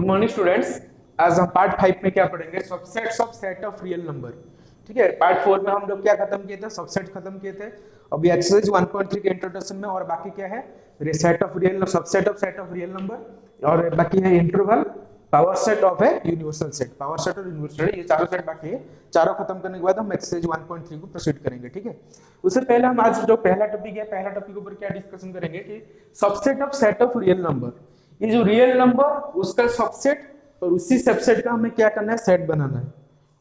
Good morning students. आज हम part 5 में क्या पढ़ेंगे? Subsets of set of real number. ठीक है, पार्ट 4 में हम लोग क्या खत्म किए थे? सबसेट खत्म किए थे। अभी एक्सरसाइज 1.3 के इंट्रोडक्शन में और बाकी क्या है? Set of real subset of set of real number और बाकी है interval, power set of a universal set. Power set और यूनिवर्सल सेट, ये चारों सेट बाकी है। चारों खत्म करने के बाद हम एक्सरसाइज 1.3 को प्रोसीड करेंगे। ठीक है, उससे पहले हम आज जो पहला टॉपिक है, पहला टॉपिक के ऊपर क्या डिस्कशन करेंगे कि subset of set of real number. ये जो रियल नंबर उसका सबसेट और उसी सबसेट का हमें क्या करना है? सेट बनाना है।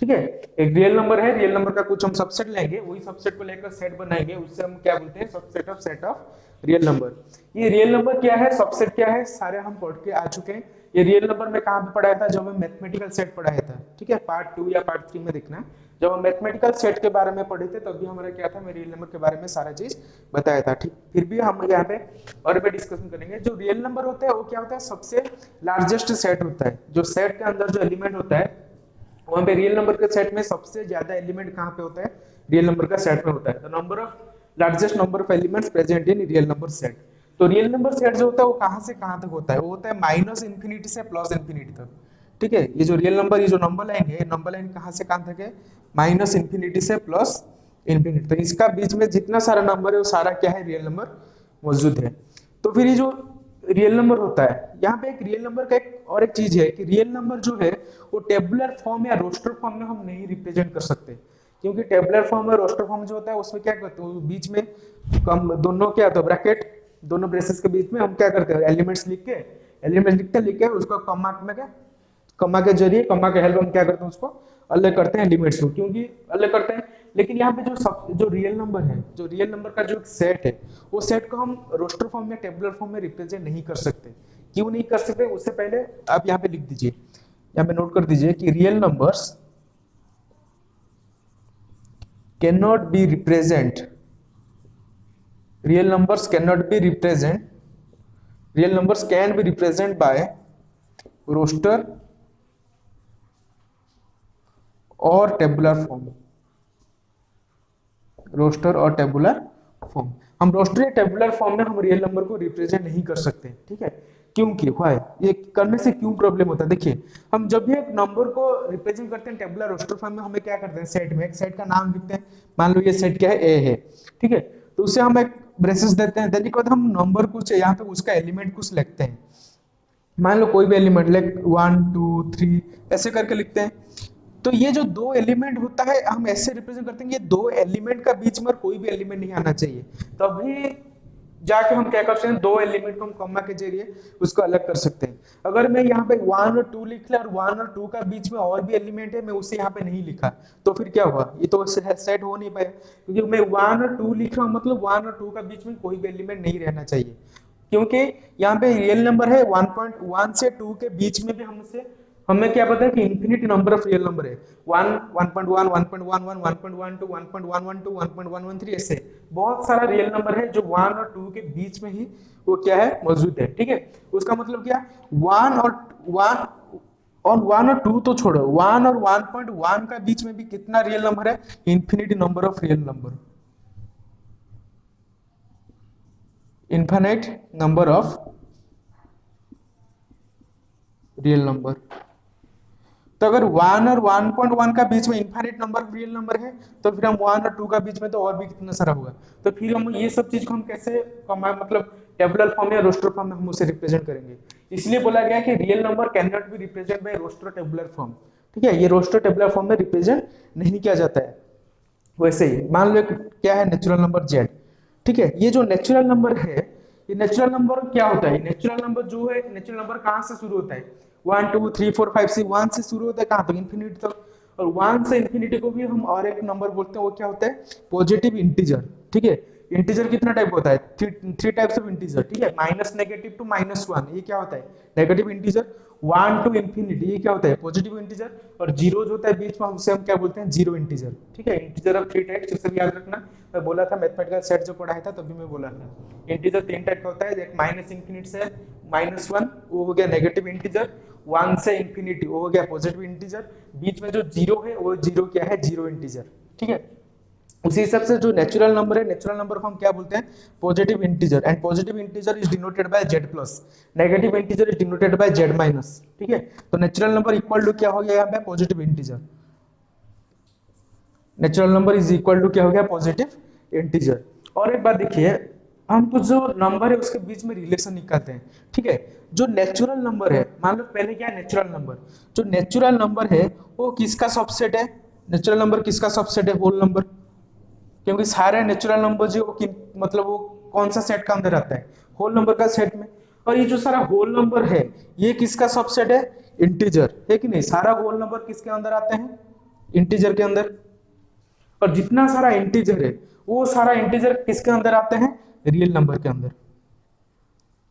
ठीक है, एक रियल नंबर है, रियल नंबर का कुछ हम सबसेट लेंगे, वही सबसेट को लेकर सेट बनाएंगे, उससे हम क्या बोलते हैं? Subset of set of real number. ये रियल नंबर क्या है, सबसेट क्या है, सारे हम पढ़ के आ चुके हैं। ये रियल नंबर में कहां पे पढ़ाया था? जब हम मैथमेटिकल सेट पढ़ाया था। ठीक है, पार्ट 2 या पार्ट 3 में देखना। जब हम मैथमेटिकल सेट के बारे में पढ़े थे तब भी हमारा क्या था? मैं रियल नंबर के बारे में सारा चीज बताया था। ठीक, फिर भी हम यहाँ पे और भी डिस्कशन करेंगे। जो रियल नंबर होता है वो क्या होता है? सबसे लार्जेस्ट सेट होता है। जो सेट के अंदर जो एलिमेंट होता है वहां पे रियल नंबर के सेट में सबसे ज्यादा एलिमेंट कहाँ पे होता है? रियल नंबर का सेट में होता है। The number of largest number of elements present in real number set. तो रियल नंबर सेट जो होता है वो कहाँ से कहाँ तक होता है? वो होता है माइनस इंफिनिटी से प्लस इंफिनिटी तक। ठीक है, ये जो रियल नंबर, ये जो नंबर लाइन है, नंबर लाइन कहाँ से कहाँ तक है? माइनस इंफिनिटी से प्लस इंफिनिटी। तो इसका बीच में जितना सारा नंबर है वो सारा क्या है? रियल नंबर मौजूद है। तो फिर ये जो रियल नंबर होता है, यहाँ पे एक रियल नंबर का एक और एक चीज है कि रियल नंबर जो है वो टेबुलर फॉर्म या रोस्टर फॉर्म में हम नहीं रिप्रेजेंट कर सकते। क्योंकि टेबुलर फॉर्म और रोस्टर फॉर्म जो होता है उसमें क्या करते हैं? बीच में कम दोनों क्या होता है? ब्रैकेट, दोनों ब्रेसेस के बीच में हम क्या करते हैं? एलिमेंट्स लिख के, एलिमेंट्स लिख के उसको कॉमा में क्या, कॉमा के जरिए, कॉमा के हेल्प हम क्या करते हैं? उसको अलग करते हैं एलिमेंट्स को। क्योंकि अलग करते हैं, लेकिन यहाँ पे जो रियल नंबर है, जो रियल नंबर का जो सेट है, वो सेट को हम रोस्टर फॉर्म में, टेबुलर फॉर्म में रिप्रेजेंट नहीं कर सकते। क्यों नहीं कर सकते? उससे पहले आप यहाँ पे लिख दीजिए, यहाँ पे नोट कर दीजिए कि real numbers can not be represent, real numbers can not be represent, real numbers can be represent by roster और टेबुलर फॉर्म। रोस्टर और टेबुलर फॉर्म, हम रोस्टर या टेबुलर फॉर्म में हम रियल नंबर को रिप्रेजेंट नहीं कर सकते। ठीक है, क्योंकि व्हाई? ये करने से क्यों प्रॉब्लम होता है? देखिए, हम जब भी एक नंबर को रिप्रेजेंट करते हैं टेबुलर रोस्टर फॉर्म में, हमें क्या करते हैं? सेट में एक सेट का नाम लिखते हैं। मान लो ये सेट क्या है? ए है। ठीक है, तो उसे हम एक ब्रेसेस देते हैं, देने के बाद हम नंबर कुछ यहाँ पे उसका एलिमेंट कुछ लिखते हैं। मान लो कोई भी एलिमेंट लाइक 1 2 3 ऐसे करके लिखते हैं। तो ये जो दो एलिमेंट होता है हम ऐसे रिप्रेजेंट करते हैं, ये दो एलिमेंट का बीच में कोई भी एलिमेंट नहीं आना चाहिए। तभी जाके हम क्या कर सकते हैं? दो एलिमेंट को हम कॉमा के जरिए उसको अलग कर सकते हैं। अगर मैं यहाँ पे 1 और 2 लिख लिया और 1 और 2 का बीच में और भी एलिमेंट है, मैं उसे यहाँ पे नहीं लिखा, तो फिर क्या हुआ? ये तो सेट हो नहीं पाया। क्योंकि मैं 1 और 2 लिख रहा हूँ, मतलब 1 और 2 का बीच में कोई भी एलिमेंट नहीं रहना चाहिए। क्योंकि यहाँ पे रियल नंबर है 1.1 से 2 के बीच में भी हमसे हमें क्या पता है कि infinite number of real number है। 1 1.1 1.11 1.12 1.112 1.113 ऐसे बहुत सारा रियल नंबर है जो 1 और 2 के बीच में ही वो क्या है? मौजूद है। ठीक है, उसका मतलब क्या? 1 और 2 तो छोड़ो, 1 और 1.1 का बीच में भी कितना रियल नंबर है? Infinite number of real number, infinite number of real number. तो अगर 1 और 1.1 का बीच में infinite number of real number है, तो फिर हम 1 और 2 का बीच में तो और भी कितना सारा होगा। तो फिर हम ये सब चीज को हम कैसे मतलब टेबुलर फॉर्म या रोस्टर फॉर्म में हम उसे रिप्रेजेंट करेंगे? इसलिए बोला गया कि real number can not be represent by roster tabular form. ठीक है, ये रोस्टर टेबुलर फॉर्म में रिप्रेजेंट नहीं किया जाता है। वैसे ही मान लो क्या है? Natural number Z. ठीक है, ये जो नेचुरल नंबर है, ये नेचुरल नंबर क्या होता है? नेचुरल नंबर जो है, नेचुरल नंबर कहाँ से शुरू होता है? 1 2 3 4 5 6 1 से शुरू होता है, कहाँ तक? इन्फिनिटी तक। और 1 से इन्फिनिटी को भी हम और एक नंबर बोलते हैं, वो क्या होता है? Positive integer. ठीक है, इंटीजर कितना टाइप होता है? Three types of integer. ठीक है, माइनस नेगेटिव टू -1, ये क्या होता है? Negative integer. 1 टू इंफिनिटी, ये क्या होता है? Positive integer. और जीरो जो होता है बीच में, उसे हम क्या बोलते हैं? Zero integer. ठीक है, इंटीजर ऑफ 3 टाइप्स, इसे भी याद रखना। मैं बोला था मैथमेटिकल सेट जो पढ़ाया था तभी मैं बोला था इंटीजर 3 टाइप का होता है। एक माइनस इंफिनिटी से -1, वो हो गया नेगेटिव इंटीजर। 1 से इंफिनिटी, वो हो गया पॉजिटिव इंटीजर। बीच में जो जीरो है वो जीरो क्या है? Zero integer. ठीक है, उसी हिसाब से जो नेचुरल नंबर है, नेचुरल नंबर को हम क्या बोलते हैं, positive integer, and positive integer is denoted by z plus, negative integer is denoted by z minus. ठीक है, तो नेचुरल नंबर इक्वल टू क्या हो गया यहाँ पे, positive integer. Natural number is equal to क्या हो गया, पॉजिटिव इंटीजर। और एक बात देखिए, हम कुछ जो नंबर है उसके बीच में रिलेशन निकालते हैं। ठीक है, जो नेचुरल नंबर है, मान लो पहले क्या है नेचुरल नंबर, जो नेचुरल नंबर है वो किसका सबसेट है, नेचुरल नंबर किसका सबसेट है, होल नंबर। क्योंकि सारे नेचुरल नंबर जो मतलब वो कौन सा सेट का अंदर आता है, होल नंबर का सेट में। और ये जो सारा होल नंबर है ये किसका सबसेट है, इंटीजर, है कि नहीं। सारा होल नंबर किसके अंदर आते हैं, इंटीजर के अंदर। और जितना सारा इंटीजर है वो सारा इंटीजर किसके अंदर आते हैं, रियल नंबर के अंदर।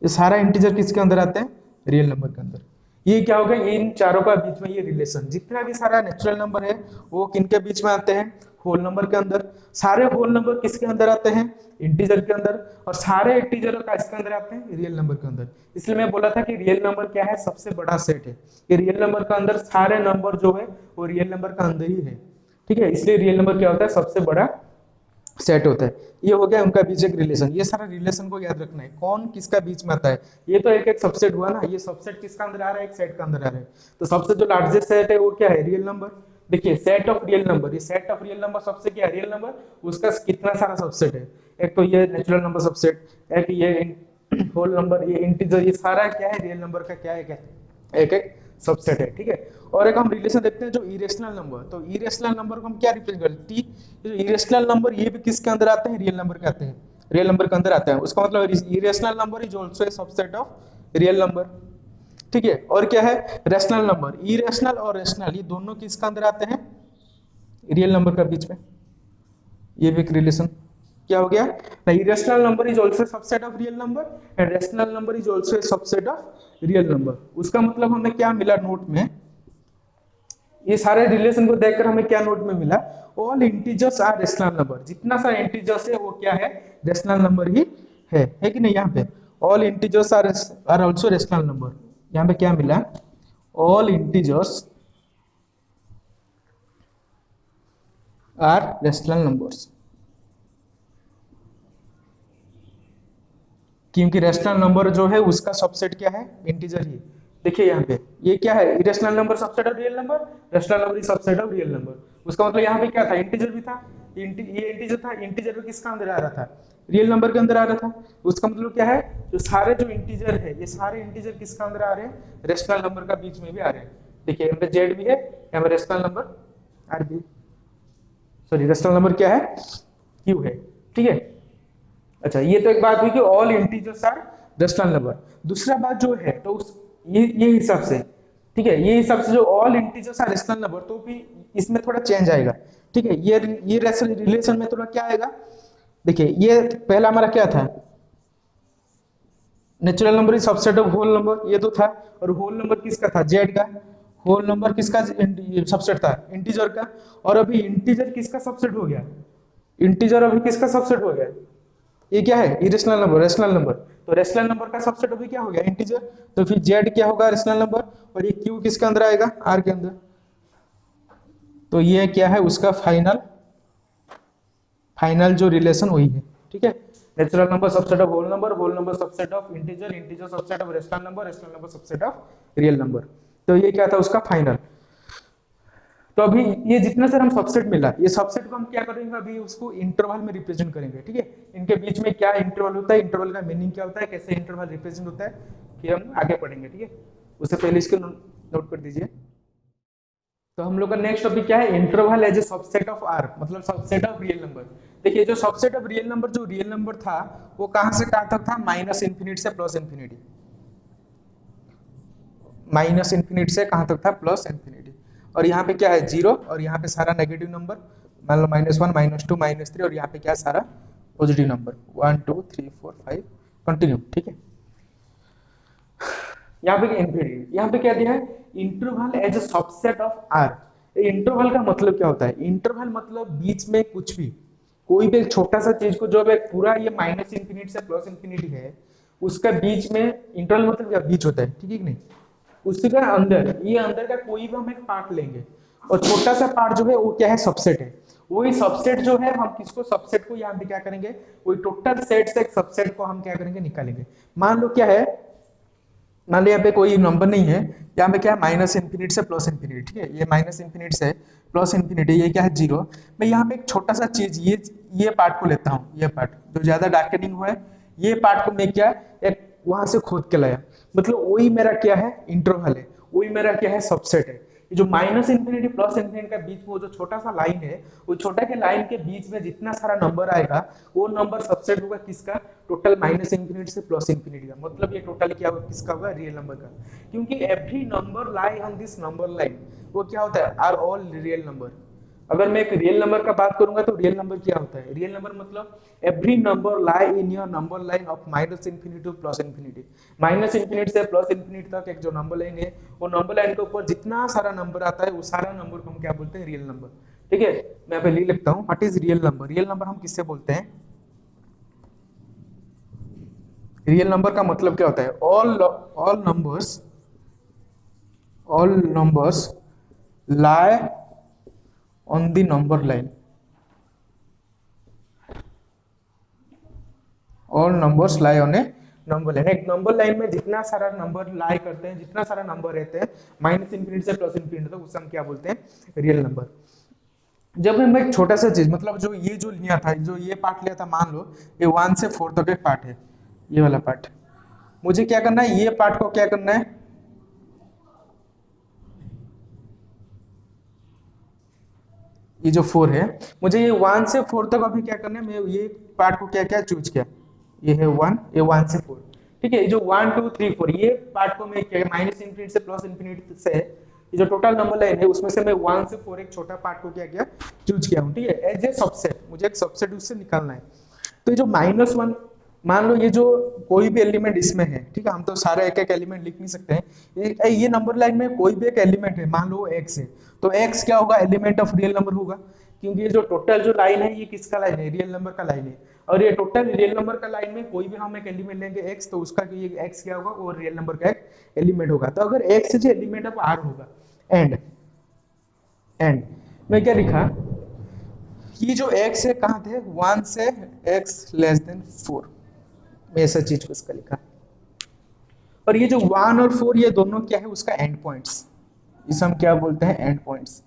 ये सारा इंटीजर किसके अंदर आते हैं, रियल नंबर के अंदर। ये क्या हो गया, इन चारों का बीच में ये रिलेशन, जितना भी सारा नेचुरल नंबर है वो किनके बीच में आते हैं, होल नंबर के अंदर। सारे होल नंबर किसके अंदर आते हैं, इंटीजर के अंदर। और सारे इंटीजर का इसके अंदर आते हैं, रियल नंबर के अंदर। इसलिए मैं बोला था कि रियल नंबर क्या है, सबसे बड़ा सेट है। ये रियल नंबर का अंदर सारे नंबर जो है वो रियल नंबर का अंदर ही है। ठीक है, इसलिए रियल नंबर क्या होता है, सबसे बड़ा सेट होता है। ये हो गया उनका बीच एक रिलेशन। ये सारा रिलेशन को याद रखना है, कौन किसका बीच में आता है। ये तो एक एक सबसेट हुआ ना, ये सबसेट किसका अंदर आ रहा है, एक सेट का अंदर आ रहा है। तो सबसे जो लार्जेस्ट सेट है वो क्या है, रियल नंबर। देखिए सेट ऑफ रियल नंबर, ये सेट ऑफ रियल नंबर सबसे क्या है, रियल नंबर। उसका कितना सारा सबसेट है, एक तो ये नेचुरल नंबर सबसेट, एक ये होल नंबर, ये इंटीजर, ये सारा क्या है, रियल नंबर का क्या है, क्या एक एक सबसेट है। ठीक है, और एक हम रिलेशन देखते हैं जो इरेशनल नंबर। तो इरेशनल नंबर को हम क्या रिप्रेजेंट करते हैं, जो इरेशनल नंबर ये भी किसके अंदर आते हैं, रियल नंबर के आते हैं, रियल नंबर के अंदर आता है। उसका मतलब irrational number is also a subset of real number. ठीक है, और क्या है, रैशनल नंबर। इरेशनल और रैशनल ये दोनों किसके अंदर आते हैं, रियल नंबर का बीच में। ये भी एक रिलेशन क्या हो गया, irrational number is also subset of real number and rational number is also a subset of real number. उसका मतलब हमें क्या मिला नोट में, ये सारे रिलेशन को देखकर हमें क्या नोट में मिला, all integers are rational number. जितना सा इंटीजर्स है वो क्या है, रैशनल नंबर ही है कि नहीं। यहाँ पे all integers are also rational number. यहाँ पे क्या मिला, all integers are rational numbers, क्योंकि रैशनल नंबर जो है उसका सबसेट क्या है, इंटीजर ही। देखिए यहाँ पे ये क्या है, irrational number subset of real number, rational number is subset of real number. उसका मतलब यहाँ पे क्या था, इंटीजर भी था, ये इंटीजर था, इंटीजर भी किसका अंदर आ रहा था, रियल नंबर के अंदर आ रहा था। उसका मतलब क्या है, जो सारे जो इंटीजर है ये सारे इंटीजर किसका अंदर आ रहे हैं, रैशनल नंबर का बीच में भी आ रहे हैं। देखिए यहाँ पे जेड भी है, यहाँ पे रैशनल नंबर आर भी, सॉरी रैशनल नंबर क्या है, क्यू है। ठीक है, अच्छा ये तो एक बात हुई कि all integers are rational number. दूसरा बात जो है तो उस ये हिसाब से, ठीक है, ये हिसाब से जो all integers are rational number, तो भी इसमें थोड़ा चेंज आएगा। ठीक है, ये रिलेशन में थोड़ा क्या आएगा, देखिए ये पहला हमारा क्या था, natural number is subset of whole number, ये तो था। और होल नंबर किसका था, जेड का। होल नंबर किसका सबसेट था, इंटीजर का। और अभी इंटीजर किसका सबसेट हो गया, इंटीजर अभी किसका सबसेट हो गया, ये क्या है, इरेशनल नंबर, रैशनल नंबर। तो रैशनल नंबर का सबसेट अभी क्या हो गया, इंटीजर। तो फिर जेड क्या होगा, रैशनल नंबर। और ये क्यू किसके अंदर आएगा, आर के अंदर। तो ये क्या है उसका फाइनल जो रिलेशन वही है। ठीक है, natural number subset of whole number subset of integer, integer subset of rational number subset of real number. तो ये क्या था उसका फाइनल। तो अभी ये जितना सर हम सबसेट मिला, ये सबसेट को हम क्या करेंगे, अभी उसको इंटरवल में रिप्रेजेंट करेंगे। ठीक है, इनके बीच में क्या इंटरवल होता है, इंटरवल का मीनिंग क्या होता है, कैसे इंटरवल रिप्रेजेंट होता है, ये हम आगे पढ़ेंगे। ठीक है, उससे पहले इसको नोट कर दीजिए। तो हम लोग का नेक्स्ट टॉपिक क्या है, interval as a subset of R, मतलब सबसेट ऑफ रियल नंबर। देखिए जो सबसेट ऑफ रियल नंबर, जो रियल नंबर था वो कहां से कहां तक था, माइनस इन्फिनिटी से प्लस इन्फिनिटी। माइनस इन्फिनिटी से कहां तक था, प्लस इन्फिनिटी। और यहाँ पे क्या है, जीरो, और यहाँ पे सारा नेगेटिव नंबर, मान लो -1 -2 -3, और यहाँ पे क्या सारा पॉजिटिव नंबर 1 2 3 4 5 कंटिन्यू। ठीक है, यहाँ पे इन्फिनिटी, यहाँ पे क्या दिया है, interval as a subset of R. Interval का मतलब क्या होता है, इंटरवल मतलब बीच में कुछ भी, कोई भी एक छोटा सा चीज को, जो एक पूरा ये माइनस इन्फिनिटी से प्लस इन्फिनिटी है उसका बीच में, इंटरवल मतलब क्या, बीच होता है। ठीक है कि नहीं, उसका अंदर, ये अंदर का कोई भी हम एक पार्ट लेंगे और छोटा सा पार्ट जो है वो क्या है, सबसेट है। वही सबसेट जो है हम किसको सबसेट को यहाँ पे क्या करेंगे, वही टोटल सेट से एक सबसेट को हम क्या करेंगे, निकालेंगे। मान लो क्या है, मान लो यहाँ पे कोई नंबर नहीं है, यहाँ पे क्या है माइनस इन्फिनिट से प्लस इन्फिनिट, ठीक है, ये माइनस इन्फिनिट से प्लस इन्फिनिट, ये क्या है जीरो। मैं यहाँ पे एक छोटा सा चीज ये पार्ट को लेता हूँ, ये पार्ट जो ज्यादा डार्कनिंग हुआ है, ये पार्ट को मैं क्या एक वहां से खोद के लाया, मतलब वही मेरा क्या है इंटरवल है, वही मेरा क्या है सबसेट है। ये जो माइनस इन्फिनिटी प्लस इन्फिनिटी का बीच में वो जो छोटा सा लाइन है, वो छोटा के लाइन के बीच में जितना सारा नंबर आएगा वो नंबर सबसेट होगा किसका, टोटल माइनस इन्फिनिटी से प्लस इन्फिनिटी का। मतलब ये टोटल क्या होगा, किसका होगा, रियल नंबर का। क्योंकि every number lie on this number line, वो क्या होता है, आर ऑल रियल नंबर। अगर मैं एक रियल नंबर का बात करूंगा तो रियल नंबर क्या होता है, रियल नंबर मतलब every number lie in your number line of minus infinity two plus infinity. Minus infinity से प्लस इन्फिनिटी तक एक जो नंबर लाइन है, वो नंबर लाइन के ऊपर जितना सारा नंबर आता है वो सारा नंबर को हम क्या बोलते हैं, रियल नंबर। ठीक है, मैं यहाँ पे लिख लेता हूँ, what is real number. Real number हम किससे बोलते हैं, रियल नंबर का मतलब क्या होता है, all numbers lie on the number line, all numbers lie on a number line. एक नंबर लाइन में जितना सारा नंबर लाई करते हैं, जितना सारा नंबर रहते हैं माइनस इन्फिनिटी से प्लस इन्फिनिटी तक, उसे हम क्या बोलते हैं, रियल नंबर। जब मैं एक छोटा सा चीज, मतलब जो ये जो लिया था, जो ये पार्ट लिया था, मान लो ये 1 से 4 तक एक पार्ट है, ये वाला पार्ट, मुझे क्या करना है, ये पार्ट को क्या करना है, ये जो 4 है, मुझे ये 1 से 4 तक अभी क्या करना है, मैं ये पार्ट को क्या क्या चूज किया, ये है 1, ये 1 से 4, ठीक है। ये जो 1 2 3 4 ये पार्ट को मैं क्या माइनस इन्फिनिटी से प्लस इन्फिनिटी से, ये जो टोटल नंबर लाइन है उसमें से मैं 1 से 4 एक छोटा पार्ट को क्या किया, चूज किया हूं, ठीक है, एज ए सबसेट, मुझे एक सबसेट उससे निकालना है। तो ये जो -1, मान लो ये जो कोई भी एलिमेंट इसमें है, ठीक है, हम तो सारे एक एक एलिमेंट लिख नहीं सकते हैं, ये नंबर लाइन में कोई भी एक एलिमेंट है, मान लो x है, तो x क्या होगा, एलिमेंट ऑफ रियल नंबर होगा, क्योंकि ये जो टोटल जो लाइन है ये किसका लाइन है, रियल नंबर का लाइन है। और ये टोटल रियल नंबर का लाइन में कोई भी हम एक एलिमेंट लेंगे x, तो उसका ये x क्या होगा, वो रियल नंबर का एक एलिमेंट होगा। तो अगर x जो एलिमेंट ऑफ r होगा, एंड मैं क्या लिखा, ये जो x है कहाँ थे, 1 से x लेस देन 4, मैं ऐसा चीज को इसका लिखा। और ये जो 1 और 4 ये दोनों क्या है, उसका एंड पॉइंट्स, इसे हम क्या बोलते हैं, एंड पॉइंट्स।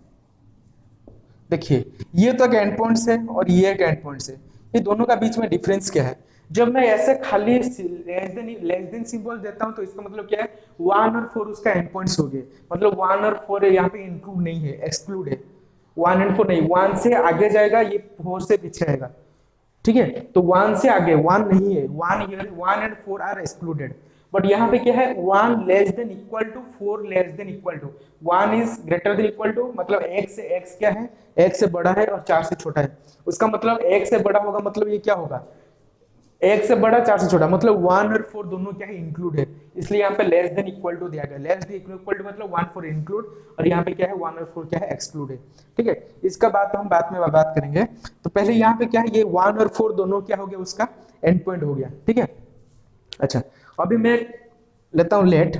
देखिए ये तो एक एंड पॉइंट्स है और ये एक एंड पॉइंट्स है, ये दोनों का बीच में डिफरेंस क्या है। जब मैं ऐसे खाली लेस देन सिंबल देता हूं तो इसका मतलब क्या है, 1 और 4 उसका एंड पॉइंट्स हो गए, मतलब 1 और 4 यहाँ पे इंक्लूड नहीं है, एक्सक्लूड है, 1 एंड 4 नहीं, 1 से आगे जाएगा, ये 4 से पीछे आएगा, ठीक है। तो 1 से आगे 1 नहीं है, 1 here, 1 and 4 are excluded. But यहाँ पे क्या है, 1 less than equal to 4 less than equal to 1 is greater than equal to, मतलब x से x क्या है, x से बड़ा है और 4 से छोटा है, उसका मतलब x से बड़ा होगा, मतलब ये क्या होगा, x से बड़ा 4 से छोटा, मतलब 1 और 4 दोनों क्या है, इंक्लूड है, इसलिए यहाँ पे लेस देन इक्वल टू दिया गया। लेस देन इक्वल टू मतलब 1 4 इंक्लूड, और यहाँ पे क्या है 1 और 4 क्या है, एक्सक्लूड है, ठीक है। इसका बात हम बाद में बात करेंगे। तो पहले यहाँ पे क्या है, ये 1 और 4 दोनों क्या हो गया, उसका एंड पॉइंट हो गया, ठीक है। अच्छा अभी मैं लेता हूँ लेट,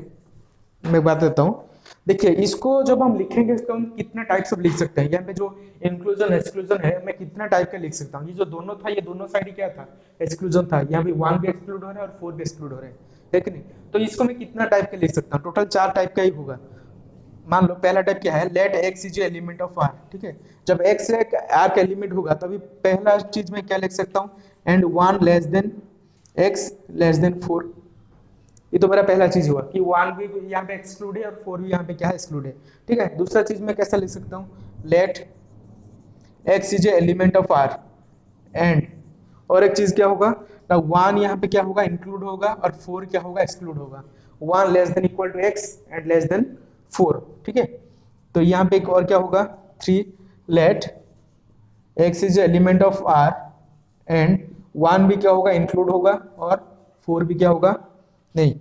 मैं बात देता हूँ। देखिए इसको जब हम लिखेंगे इसको हम कितना टाइप से लिख सकते हैं, यहाँ पे जो इंक्लूजन एक्सक्लूजन है मैं कितना टाइप का लिख सकता हूँ। ये जो दोनों था, ये दोनों साइड क्या था, एक्सक्लूजन था, यहाँ पे 1 भी एक्सक्लूड हो रहा है और 4 भी एक्सक्लूड हो रहे हैं, है कि नहीं। तो इसको मैं कितना टाइप का लिख सकता हूँ, टोटल 4 टाइप का ही होगा। मान लो पहला टाइप क्या है, let x is element of r, ठीक है। जब x एक r का एलिमेंट होगा तभी पहला चीज मैं क्या लिख सकता हूँ, and 1 less then x less than 4, ये तो मेरा पहला चीज हुआ कि 1 भी यहाँ पे एक्सक्लूड है और 4 भी यहाँ पे क्या है, एक्सक्लूड है, ठीक है। दूसरा चीज मैं कैसा लिख सकता हूँ, let x is element of r, and और एक चीज क्या होगा ना, 1 यहाँ पे क्या होगा, इंक्लूड होगा, और 4 क्या होगा, एक्सक्लूड होगा, 1 less than equal to x and less than 4, ठीक है। तो यहाँ पे एक और क्या होगा, 3 let x is element of r, and 1 भी क्या होगा, इंक्लूड होगा, और 4 भी क्या होगा, नहीं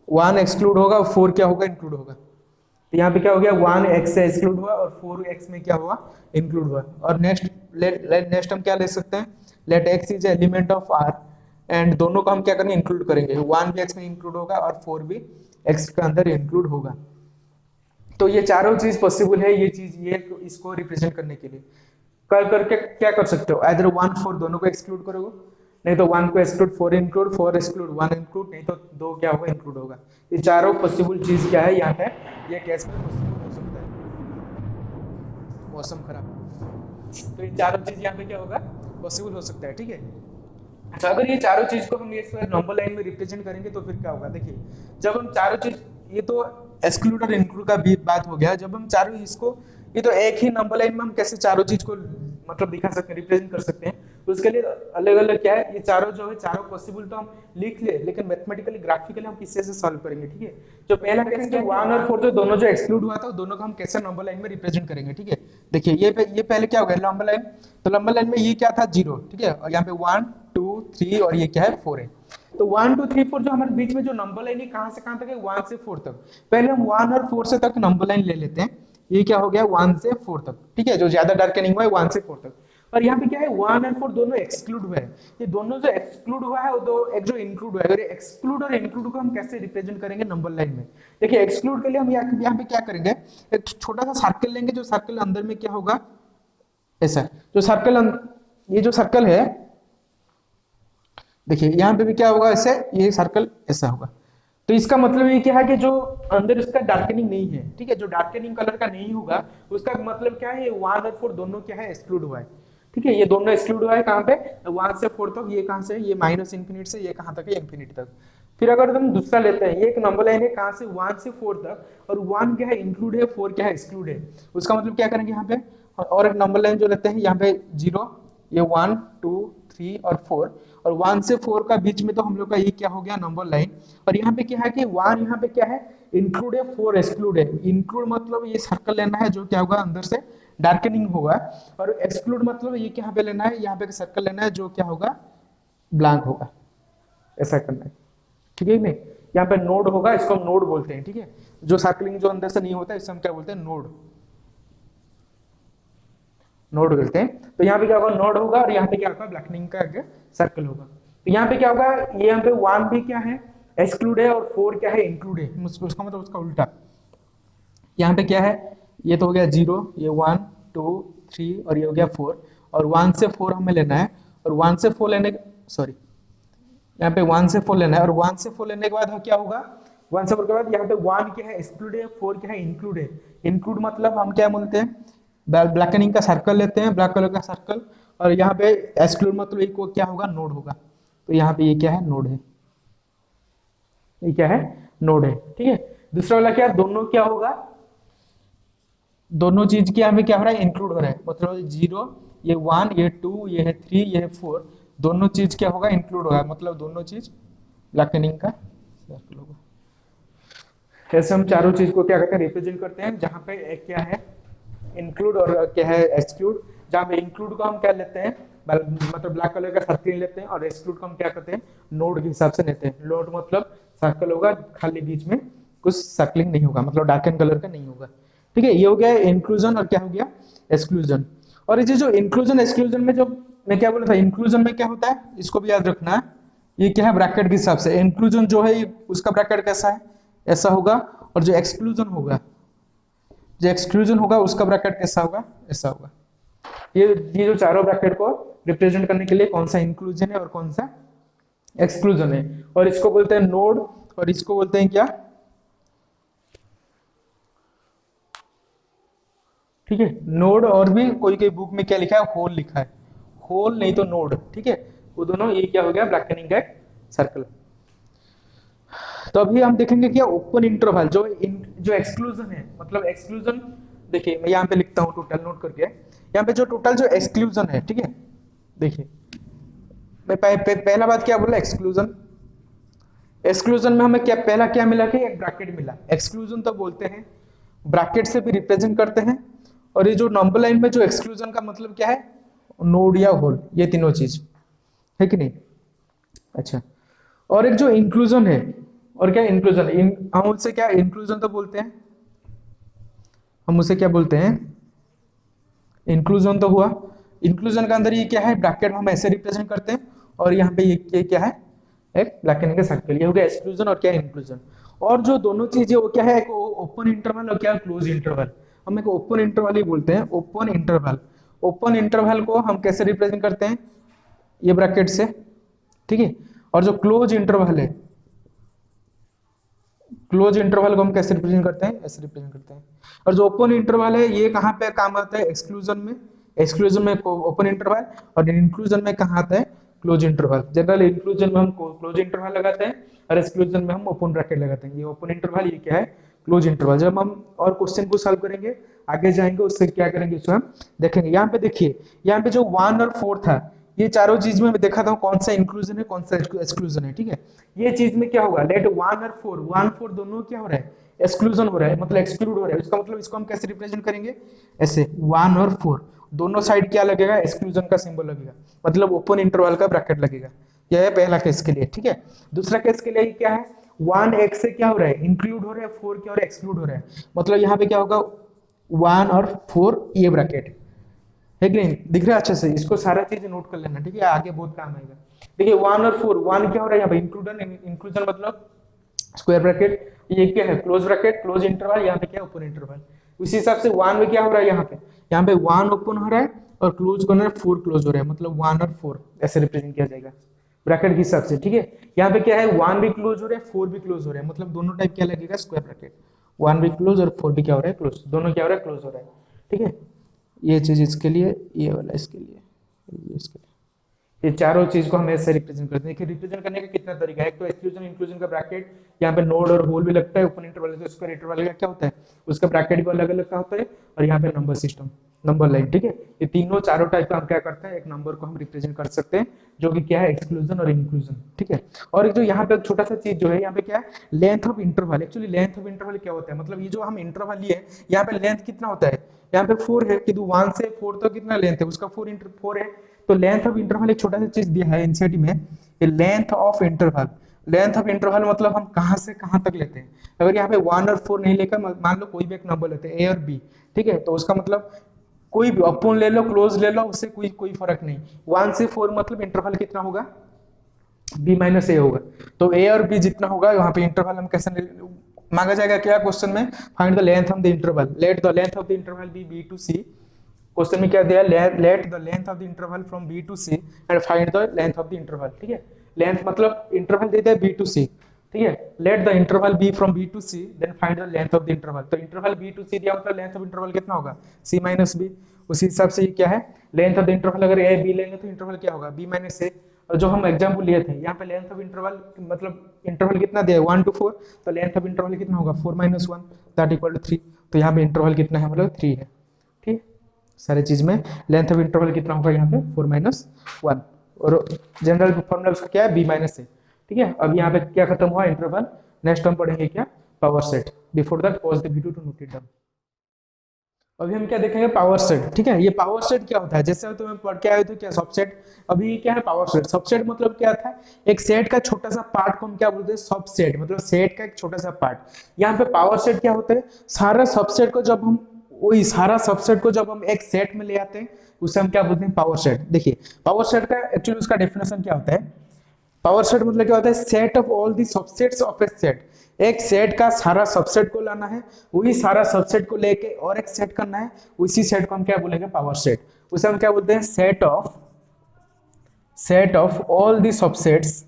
1 एक्सक्लूड होगा, 4 क्या होगा, इंक्लूड होगा। तो यहाँ पे क्या हो गया, 1 x से एक्सक्लूड हुआ और 4 x में क्या हुआ, इंक्लूड हुआ। और नेक्स्ट हम क्या ले सकते हैं, let x is element of r, and दोनों को हम क्या करेंगे, इंक्लूड करेंगे, 1 भी x में इंक्लूड होगा और 4 भी x के अंदर इंक्लूड होगा। तो ये चारों चीज पॉसिबल है, ये चीज ये इसको रिप्रेजेंट करने के लिए। कर करके क्या कर सकते हो, इधर 1 4 दोनों को एक्सक्लूड करोगे, नहीं तो 1 को एक्सक्लूड, 4 इंक्लूड, 4 एक्सक्लूड, 1 इंक्लूड, नहीं तो 2 क्या होगा इंक्लूड होगा। ये चारों पॉसिबल चीज क्या है यहाँ पे, ये केस में पॉसिबल हो सकता है। मौसम खराब, तो ये चारों चीज यहाँ पे क्या होगा, पॉसिबल हो सकता है, ठीक है। अच्छा, अगर ये चारों चीज को हम इस नंबर लाइन में रिप्रेजेंट करेंगे तो फिर क्या होगा, देखिए जब हम चारों चीज, ये तो एक्सक्लूड और इंक्लूड का भी बात हो गया, जब हम चारों इसको, ये तो एक ही नंबर लाइन में हम कैसे चारों चीज को मतलब दिखा सकते हैं, रिप्रेजेंट कर सकते हैं, तो उसके लिए अलग अलग क्या है, ये चारों जो है चारों पॉसिबल तो हम लिख ले, लेकिन मैथमेटिकली ग्राफिकली हम किससे से सॉल्व करेंगे, ठीक है। जो पहला केस जो 1 और 4 जो दोनों जो एक्सक्लूड हुआ था, दोनों को हम कैसे नंबर लाइन में रिप्रेजेंट करेंगे, ठीक है। देखिए ये पहले क्या हो गया नंबर लाइन, तो नंबर लाइन में ये क्या था 0, ठीक है, और यहाँ पे 1 2 3 और ये क्या है 4 है। तो 1 2 3 4 जो हमारे बीच में जो नंबर लाइन है कहां से कहां तक है, 1 से 4 तक। पहले हम 1 और 4 से तक नंबर लाइन ले लेते हैं, ये क्या हो गया 1 से 4 तक, ठीक है, जो ज्यादा डार्कनिंग हुआ है 1 से 4 तक। और यहाँ पे क्या है 1 और 4 दोनों एक्सक्लूड हुए हैं, ये दोनों जो एक्सक्लूड हुआ है वो दो एक जो इंक्लूड हुआ है, एक्सक्लूड और इंक्लूड को हम कैसे रिप्रेजेंट करेंगे नंबर लाइन में। देखिए एक्सक्लूड के लिए हम यहाँ पे क्या करेंगे, एक छोटा सा सर्कल लेंगे, जो सर्कल अंदर में क्या होगा ऐसा, जो सर्कल ये जो सर्कल है, देखिए यहाँ पे भी क्या होगा ऐसे, ये सर्कल ऐसा होगा। तो इसका मतलब ये क्या है कि जो अंदर इसका डार्कनिंग नहीं है, ठीक है, जो डार्कनिंग कलर का नहीं होगा उसका मतलब क्या है, ये 1 और 4 दोनों क्या है एक्सक्लूड हुआ है, ठीक है, ये दोनों एक्सक्लूड हुआ है कहां पे 1 से 4 तक, ये कहां से, ये माइनस इंफिनिटी से ये कहां तक है इंफिनिटी तक। फिर अगर तुम दूसरा लेते हैं, ये एक नंबर लाइन है कहां से 1 से 4 तक, और 1 क्या है इंक्लूड है, 4 क्या है एक्सक्लूड है, उसका मतलब क्या करेंगे यहाँ पे, और एक नंबर लाइन जो लेते हैं यहाँ पे 0, ये 1 2 3 और 4, और 1 से 4 का बीच में तो हम लोग का ये क्या हो गया नंबर लाइन। और यहाँ पे क्या है कि 1 यहाँ पे क्या है इंक्लूड है, 4 एक्सक्लूड है। इंक्लूड मतलब ये सर्कल लेना है जो क्या होगा अंदर से डार्कनिंग होगा, और एक्सक्लूड मतलब ये क्या पे लेना है, यहाँ पे सर्कल लेना है जो क्या होगा ब्लैंक होगा, ऐसा करना है, ठीक है नहीं। यहाँ पे नोड होगा, इसको हम नोड बोलते हैं, ठीक है, जो सर्कलिंग जो अंदर से नहीं होता इसे हम क्या बोलते हैं नोड, नोड बोलते हैं। तो यहाँ पे क्या होगा नोड होगा, और यहाँ पे क्या होगा ब्लैकनिंग का सर्कल होगा। तो यहाँ पे क्या होगा, ये यहाँ पे 1 भी क्या है एक्सक्लूड है, और 4 क्या है इंक्लूड है, उसका मतलब उसका उल्टा। यहाँ पे क्या है, ये तो हो गया 0, ये 1 2 3 और ये हो गया 4, और 1 से 4 हमें लेना है, और 1 से 4 लेने, सॉरी यहाँ पे 1 से 4 लेना है, और 1 से 4 लेने के बाद क्या होगा 1 से 4 के बाद यहाँ पे 1 क्या है एक्सक्लूड है, 4 क्या है इंक्लूड है। इंक्लूड मतलब हम क्या बोलते हैं, ब्लैकनिंग का सर्कल लेते हैं, ब्लैक कलर का सर्कल, और यहाँ पे एक्सक्लूड मतलब एक को क्या होगा नोड होगा। तो यहाँ पे ये क्या है नोड है, ये क्या है नोड है, ठीक है। दूसरा वाला क्या, दोनों क्या होगा, दोनों चीज के यहाँ पे क्या हो रहा है इंक्लूड हो रहा है, मतलब 0 ये 1 ये 2 ये है 3 ये है 4, दोनों चीज क्या होगा इंक्लूड होगा, मतलब दोनों चीज ब्लैकनिंग का सर्कल होगा। ऐसे हम चारों चीज को क्या करते हैं रिप्रेजेंट करते हैं, जहां पे एक क्या है इंक्लूड और क्या है एक्सक्लूड। जहां पे इंक्लूड को हम क्या लेते हैं मतलब ब्लैक कलर का सर्कल लेते हैं, और एक्सक्लूड को हम क्या करते हैं नोड के हिसाब से लेते हैं। नोड मतलब सर्कल होगा, खाली बीच में कुछ सर्कलिंग नहीं होगा, मतलब डार्कन कलर का नहीं होगा, ठीक है। ये हो गया इंक्लूजन, और क्या हो गया एक्सक्लूजन। और ये जो इंक्लूजन एक्सक्लूजन में जो मैं क्या बोला था, इंक्लूजन में क्या होता है इसको भी याद रखना है, ये क्या है ब्रैकेट के हिसाब से। इंक्लूजन जो है उसका ब्रैकेट कैसा है ऐसा होगा, और जो एक्सक्लूजन होगा, जो एक्सक्लूजन होगा उसका ब्रैकेट कैसा होगा ऐसा होगा। ये जो चारों ब्रैकेट को रिप्रेजेंट करने के लिए कौन सा इंक्लूजन है और कौन सा एक्सक्लूजन है, और इसको बोलते हैं नोड, और इसको बोलते हैं क्या, ठीक है नोड। और भी कोई कोई बुक में क्या लिखा है होल लिखा है, होल नहीं तो नोड, ठीक है। वो दोनों ये क्या हो गया ब्लैकनिंग का सर्कल। तो अभी हम देखेंगे क्या ओपन इंटरवल जो एक्सक्लूजन है, मतलब एक्सक्लूजन देखिए मैं यहाँ पे लिखता हूँ टोटल नोट करके, यहाँ पे जो टोटल जो एक्सक्लूजन है, ठीक है। देखिए मैं पहला बात क्या बोला एक्सक्लूजन, एक्सक्लूजन में हमें क्या पहला क्या मिला कि एक ब्रैकेट मिला। एक्सक्लूजन तो बोलते हैं ब्रैकेट से भी रिप्रेजेंट करते हैं, और ये जो नंबर लाइन में जो एक्सक्लूजन का मतलब क्या है नोड या होल, ये तीनों चीज है कि नहीं। अच्छा, और एक जो इंक्लूजन है, और क्या इंक्लूजन हम उससे क्या इंक्लूजन तो बोलते हैं, हम उसे क्या बोलते हैं इंक्लूजन तो हुआ। इंक्लूजन का अंदर ये क्या है ब्रैकेट हम ऐसे रिप्रेजेंट करते हैं, और यहाँ पे ये क्या है एक ब्लैकनिंग का सर्कल, ये हो गया एक्सक्लूजन और क्या इंक्लूजन। और जो दोनों चीजें वो क्या है एक ओपन इंटरवल और क्या क्लोज इंटरवल, हम एक ओपन इंटरवल ही बोलते हैं ओपन इंटरवल। ओपन इंटरवल को हम कैसे रिप्रेजेंट करते हैं, ये ब्रैकेट से, ठीक है। और जो क्लोज इंटरवल है, क्लोज इंटरवल को हम कैसे रिप्रेजेंट करते हैं, ऐसे रिप्रेजेंट करते हैं। और जो ओपन इंटरवल है ये कहाँ पे काम आता है, एक्सक्लूजन में, एक्सक्लूजन में ओपन इंटरवल, और इंक्लूजन में कहाँ आता है, क्लोज इंटरवल। जनरल इंक्लूजन में हम क्लोज इंटरवल लगाते हैं और एक्सक्लूजन में हम ओपन ब्रैकेट लगाते हैं। ये ओपन इंटरवल, ये क्या है, क्लोज इंटरवल। जब हम और क्वेश्चन को सॉल्व करेंगे, आगे जाएंगे, उससे क्या करेंगे, इसको हम देखेंगे। यहाँ पे देखिए, यहाँ पे जो 1 और 4 था, ये चारों चीज में मैं देखा था कौन सा इंक्लूजन है कौन सा एक्सक्लूजन है, ठीक है। ये चीज में क्या होगा, लेट 1 और 4, 1 4 दोनों क्या हो रहा है, एक्सक्लूजन हो रहा है, मतलब एक्सक्लूड हो रहा है। इसका मतलब इसको हम कैसे रिप्रेजेंट करेंगे, ऐसे 1 और 4 दोनों साइड क्या लगेगा, एक्सक्लूजन का सिंबल लगेगा, मतलब ओपन इंटरवल का ब्रैकेट लगेगा। यह है पहला केस के लिए, ठीक है। दूसरा केस के लिए क्या है, 1 x से क्या हो रहा है, इंक्लूड हो रहा है, 4 क्या हो रहा है, एक्सक्लूड हो रहा है। मतलब यहाँ पे क्या होगा, 1 और 4 ये ब्रैकेट है कि नहीं, दिख रहा है अच्छे से, इसको सारा चीज नोट कर लेना, ठीक है, आगे बहुत काम आएगा। देखिए 1 और 4, 1 क्या हो रहा है यहाँ पे, इंक्लूजन मतलब स्क्वायर ब्रैकेट, ये क्या है, क्लोज ब्रैकेट, क्लोज इंटरवल, यहाँ पे क्या, ओपन इंटरवल। उसी हिसाब से 1 में क्या हो रहा है, यहाँ पे 1 ओपन हो रहा है और क्लोज करना है, 4 क्लोज हो रहा है, मतलब 1 और 4 ऐसे रिप्रेजेंट किया जाएगा ब्रैकेट के हिसाब से, ठीक है। यहाँ पे क्या है, 1 भी क्लोज हो रहा है, 4 भी क्लोज हो रहा है, मतलब दोनों टाइप क्या लगेगा, स्क्वायर ब्रैकेट। 1 भी क्लोज और 4 भी क्या हो रहा है, क्लोज, दोनों क्या हो रहा है, क्लोज हो रहा है, ठीक है। ये चीज इसके लिए, ये वाला इसके लिए, ये इसके लिए, ये चारों चीज को हम ऐसे रिप्रेजेंट करते हैं। रिप्रेजेंट करने का कितना तरीका है, एक तो एक्सक्लूजन इंक्लूजन का ब्रैकेट, यहाँ पे नोड और होल भी लगता है, ओपन इंटरवल तो स्क्वायर इंटरवल का क्या होता है, उसका ब्रैकेट भी अलग अलग का होता है, और यहाँ पे नंबर सिस्टम, नंबर लाइन, ठीक है। ये तीनों चारों टाइप का हम क्या करते हैं, एक नंबर को हम रिप्रेजेंट कर सकते हैं, जो कि क्या है, एक्सक्लूजन और इंक्लूजन, ठीक है। और जो यहाँ पे छोटा सा चीज जो है, यहाँ पे क्या है, length of interval. Actually length of interval क्या होता है, मतलब ये जो हम इंटरवल लिए, यहाँ पे लेंथ कितना होता है, यहाँ पे 4 है कि 1 से 4 तो कितना लेंथ है उसका, 4 है। तो लेंथ ऑफ इंटरवल एक छोटा सा चीज दिया है एनसीईआरटी में, ये length of interval. Length of interval मतलब हम कहां से कहां तक लेते हैं। अगर यहाँ पे 1 और 4 नहीं लेकर मान लो कोई भी एक नंबर लेते हैं, ए और बी, ठीक है, तो उसका मतलब कोई भी ओपन ले लो, क्लोज ले लो, उससे कोई कोई फर्क नहीं। 1 से 4 मतलब इंटरवल कितना होगा, बी माइनस ए होगा। तो ए और बी जितना होगा वहां पे इंटरवल हम कैसे मांगा जाएगा, क्या क्वेश्चन में, find the length of the interval, let the length of the interval be B to C. Question में क्या दिया, let the length of the interval from B to C and find the length of the interval, ठीक है। Length मतलब interval दे दिया B to C, ठीक है। Let the interval be from B to C then find the length of the interval. तो interval B to C दिया, मतलब length of interval कितना होगा, सी माइनस बी। उसी हिसाब से ये क्या है, लेंथ ऑफ द इंटरवल, अगर ए बी लेंगे तो इंटरवल क्या होगा, बी माइनस ए। और जो हम एग्जाम्पल लिए थे, यहाँ पे लेंथ ऑफ इंटरवल मतलब इंटरवल कितना दिया है, 1 to 4, तो लेंथ ऑफ इंटरवल कितना होगा, 4 - 1 दैट इक्वल टू 3। तो यहाँ पे इंटरवल कितना है, मतलब 3 है, ठीक। सारे चीज में लेंथ ऑफ इंटरवल कितना होगा, यहाँ पे 4 - 1, और जनरल फॉर्मूला उसका क्या है, बी माइनस ए, ठीक है। अब यहाँ पे क्या खत्म हुआ, इंटरवल। नेक्स्ट हम पढ़ेंगे क्या, power set. Before that pause the video to note it down. अभी हम क्या देखेंगे, पावर सेट, ठीक है। ये पावर सेट क्या होता है, जैसे तुम्हें पढ़ के आए थे क्या, सबसेट। अभी क्या है पावर सेट, सबसेट मतलब क्या था, एक सेट का छोटा सा पार्ट को हम क्या बोलते हैं, सबसेट, मतलब सेट का एक छोटा सा पार्ट। यहाँ पे पावर सेट क्या होता है, सारा सबसेट को जब हम, वही सारा सबसेट को जब हम एक सेट में ले आते हैं, उसे हम क्या बोलते हैं, पावर सेट। देखिए पावर सेट का एक्चुअली उसका डेफिनेशन क्या होता है, पावर सेट मतलब क्या होता है, set of all the subsets of a set. एक सेट का सारा सबसेट को लाना है, वही सारा सबसेट को लेके और एक सेट करना है, उसी सेट को हम क्या बोलेंगे, पावर सेट। उसे हम क्या बोलते हैं, set of all the subsets,